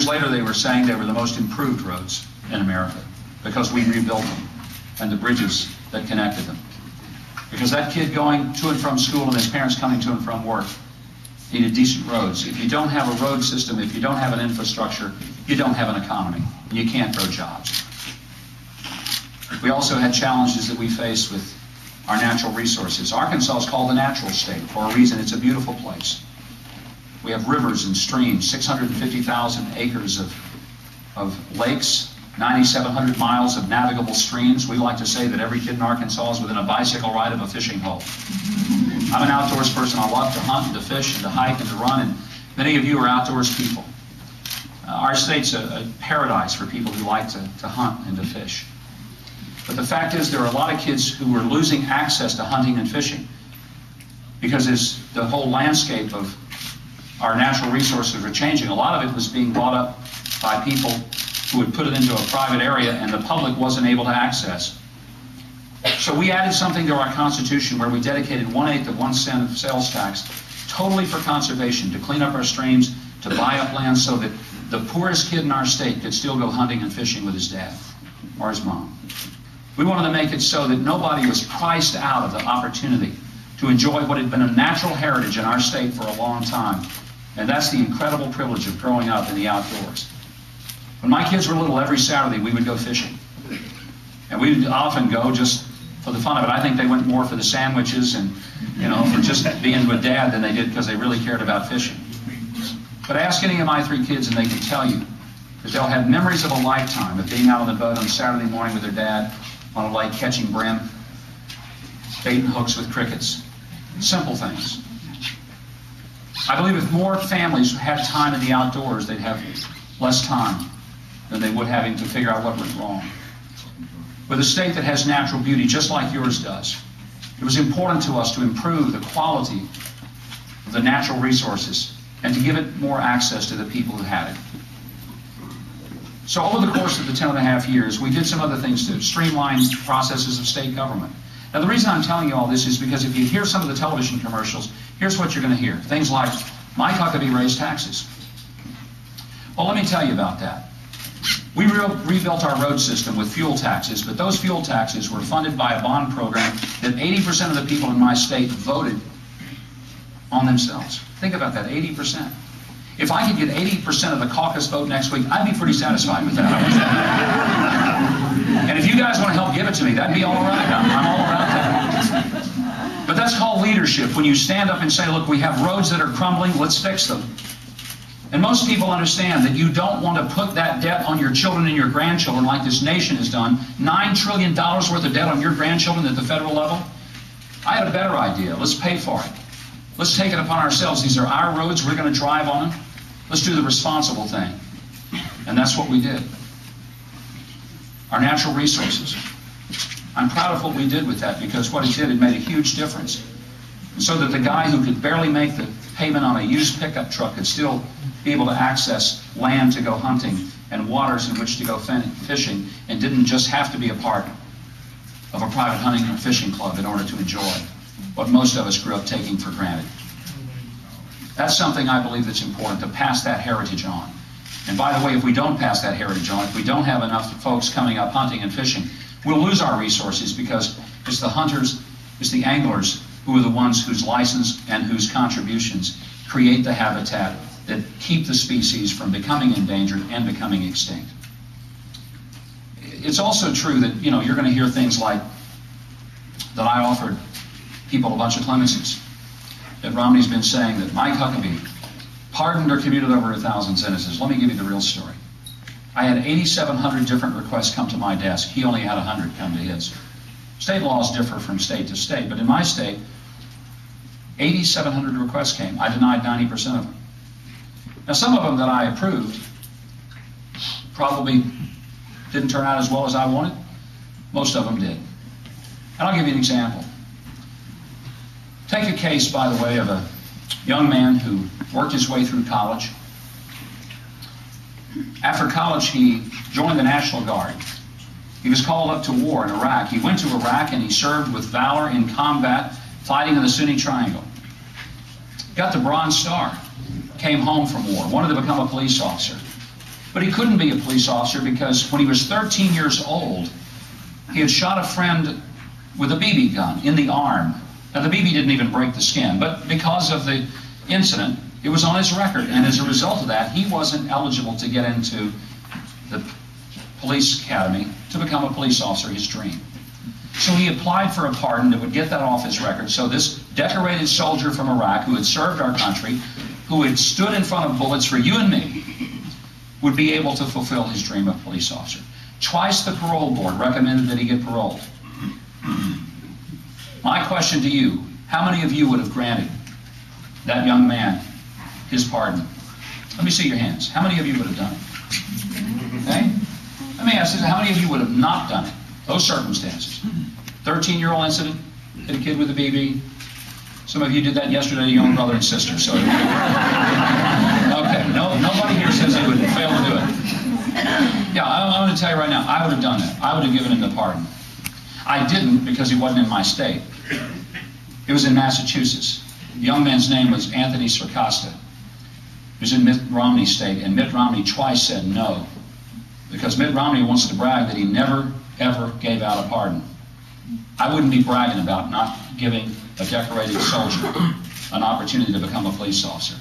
Years later, they were saying they were the most improved roads in America because we rebuilt them and the bridges that connected them. Because that kid going to and from school and his parents coming to and from work needed decent roads. If you don't have a road system, if you don't have an infrastructure, you don't have an economy. You can't grow jobs. We also had challenges that we faced with our natural resources. Arkansas is called the natural state for a reason. It's a beautiful place. We have rivers and streams, 650,000 acres of lakes, 9,700 miles of navigable streams. We like to say that every kid in Arkansas is within a bicycle ride of a fishing hole. I'm an outdoors person. I love to hunt and to fish and to hike and to run, and many of you are outdoors people. Our state's a paradise for people who like to hunt and to fish. But the fact is there are a lot of kids who are losing access to hunting and fishing because as the whole landscape of our natural resources are changing. A lot of it was being bought up by people who would put it into a private area and the public wasn't able to access. So we added something to our Constitution where we dedicated 1/8 of 1 cent of sales tax totally for conservation, to clean up our streams, to buy up land so that the poorest kid in our state could still go hunting and fishing with his dad or his mom. We wanted to make it so that nobody was priced out of the opportunity to enjoy what had been a natural heritage in our state for a long time. And that's the incredible privilege of growing up in the outdoors. When my kids were little, every Saturday we would go fishing. And we would often go just for the fun of it. I think they went more for the sandwiches and, for just being with Dad than they did because they really cared about fishing. But ask any of my 3 kids and they can tell you that they'll have memories of a lifetime of being out on the boat on Saturday morning with their dad on a lake catching brim, baiting hooks with crickets. Simple things. I believe if more families had time in the outdoors, they'd have less time than they would having to figure out what went wrong. With a state that has natural beauty just like yours does, it was important to us to improve the quality of the natural resources and to give it more access to the people who had it. So over the course of the 10.5 years, we did some other things to streamline processes of state government. Now, the reason I'm telling you all this is because if you hear some of the television commercials, here's what you're going to hear. Things like, Mike Huckabee raised taxes. Well, let me tell you about that. We rebuilt our road system with fuel taxes, but those fuel taxes were funded by a bond program that 80% of the people in my state voted on themselves. Think about that, 80%. If I could get 80% of the caucus vote next week, I'd be pretty satisfied with that. And if you guys want to help give it to me, that'd be all right. I'm all around that. But that's called leadership. When you stand up and say, look, we have roads that are crumbling, let's fix them. And most people understand that you don't want to put that debt on your children and your grandchildren like this nation has done. $9 trillion worth of debt on your grandchildren at the federal level. I had a better idea. Let's pay for it. Let's take it upon ourselves. These are our roads. We're going to drive on them. Let's do the responsible thing. And that's what we did. Our natural resources. I'm proud of what we did with that because what it did, it made a huge difference. So that the guy who could barely make the payment on a used pickup truck could still be able to access land to go hunting and waters in which to go fishing and didn't just have to be a part of a private hunting or fishing club in order to enjoy what most of us grew up taking for granted. That's something I believe that's important, to pass that heritage on. And by the way, if we don't pass that heritage on, if we don't have enough folks coming up hunting and fishing, we'll lose our resources because it's the hunters, it's the anglers who are the ones whose license and whose contributions create the habitat that keep the species from becoming endangered and becoming extinct. It's also true that, you're going to hear things like that I offered people a bunch of clemencies. That Romney's been saying that Mike Huckabee pardoned or commuted over 1,000 sentences. Let me give you the real story. I had 8,700 different requests come to my desk. He only had 100 come to his. State laws differ from state to state, but in my state, 8,700 requests came. I denied 90% of them. Now, some of them that I approved probably didn't turn out as well as I wanted. Most of them did. And I'll give you an example. Take a case, by the way, of a young man who worked his way through college. After college, he joined the National Guard. He was called up to war in Iraq. He went to Iraq and he served with valor in combat, fighting in the Sunni Triangle. Got the Bronze Star. Came home from war. Wanted to become a police officer. But he couldn't be a police officer because when he was 13 years old, he had shot a friend with a BB gun in the arm. Now, the BB didn't even break the skin, but because of the incident, it was on his record. And as a result of that, he wasn't eligible to get into the police academy to become a police officer, his dream. So he applied for a pardon that would get that off his record. So this decorated soldier from Iraq who had served our country, who had stood in front of bullets for you and me, would be able to fulfill his dream of police officer. Twice the parole board recommended that he get paroled. My question to you, how many of you would have granted that young man his pardon? Let me see your hands. How many of you would have done it? Okay? Let me ask this, how many of you would have not done it? Those circumstances. 13-year-old incident, hit a kid with a BB. Some of you did that yesterday to your own brother and sister. So, okay, nobody here says they would fail to do it. Yeah, I'm going to tell you right now, I would have done that. I would have given him the pardon. I didn't because he wasn't in my state. It was in Massachusetts. The young man's name was Anthony Sircosta. He was in Mitt Romney's state, and Mitt Romney twice said no, because Mitt Romney wants to brag that he never, ever gave out a pardon. I wouldn't be bragging about not giving a decorated soldier an opportunity to become a police officer.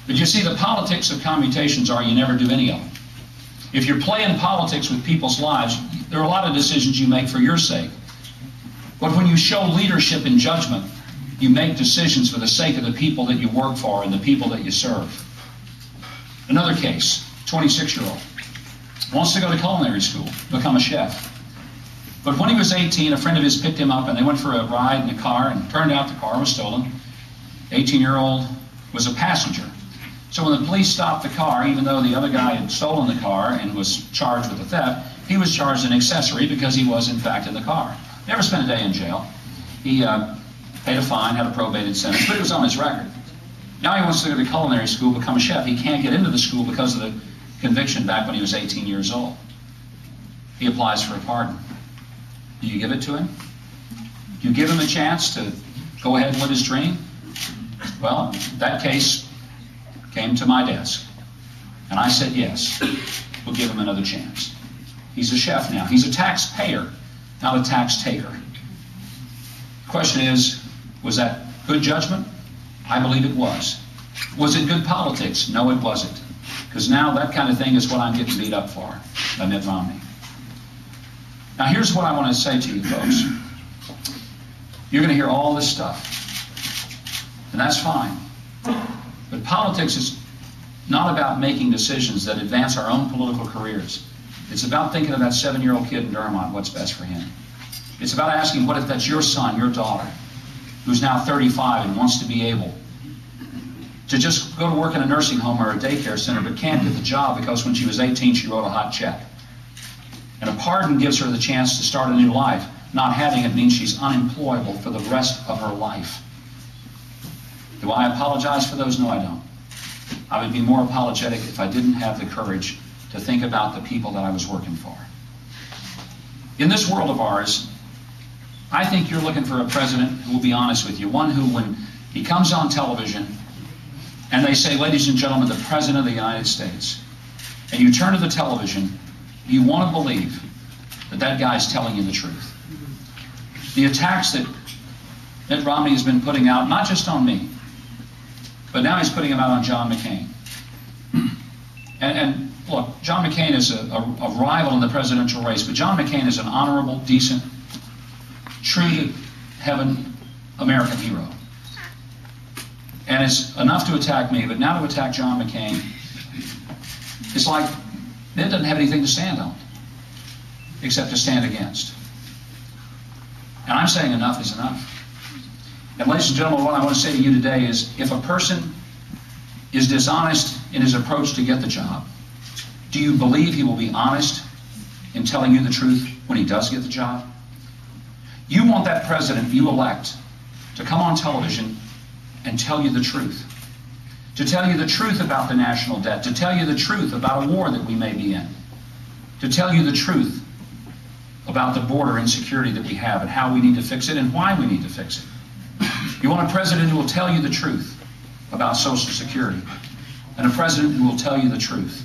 But you see, the politics of commutations are you never do any of them. If you're playing politics with people's lives, there are a lot of decisions you make for your sake. But when you show leadership and judgment, you make decisions for the sake of the people that you work for and the people that you serve. Another case, 26-year-old, wants to go to culinary school, become a chef. But when he was 18, a friend of his picked him up and they went for a ride in a car, and turned out the car was stolen. 18-year-old was a passenger. So when the police stopped the car, even though the other guy had stolen the car and was charged with the theft, he was charged an accessory because he was in fact in the car. Never spent a day in jail. He paid a fine, had a probated sentence, but it was on his record. Now he wants to go to culinary school, become a chef. He can't get into the school because of the conviction back when he was 18 years old. He applies for a pardon. Do you give it to him? Do you give him a chance to go ahead with his dream? Well, that case came to my desk, and I said yes, we'll give him another chance. He's a chef now. He's a taxpayer, not a tax taker. The question is, was that good judgment? I believe it was. Was it good politics? No, it wasn't. Because now that kind of thing is what I'm getting beat up for by Mitt Romney. Now here's what I want to say to you folks. You're going to hear all this stuff, and that's fine. But politics is not about making decisions that advance our own political careers. It's about thinking of that 7-year-old kid in Durham, what's best for him. It's about asking, what if that's your son, your daughter, who's now 35 and wants to be able to just go to work in a nursing home or a daycare center, but can't get the job because when she was 18 she wrote a hot check. And a pardon gives her the chance to start a new life. Not having it means she's unemployable for the rest of her life. Do I apologize for those? No, I don't. I would be more apologetic if I didn't have the courage to think about the people that I was working for. In this world of ours, I think you're looking for a president who will be honest with you. One who, when he comes on television and they say, ladies and gentlemen, the President of the United States, and you turn to the television, you want to believe that that guy's telling you the truth. The attacks that Mitt Romney has been putting out, not just on me, but now he's putting them out on John McCain. And look, John McCain is a rival in the presidential race, but John McCain is an honorable, decent, true to heaven American hero. And it's enough to attack me, but now to attack John McCain, it's like Mitt doesn't have anything to stand on, except to stand against. And I'm saying enough is enough. And ladies and gentlemen, what I want to say to you today is, if a person is dishonest in his approach to get the job, do you believe he will be honest in telling you the truth when he does get the job? You want that president you elect to come on television and tell you the truth. To tell you the truth about the national debt, to tell you the truth about a war that we may be in, to tell you the truth about the border insecurity that we have and how we need to fix it and why we need to fix it. You want a president who will tell you the truth about Social Security, and a president who will tell you the truth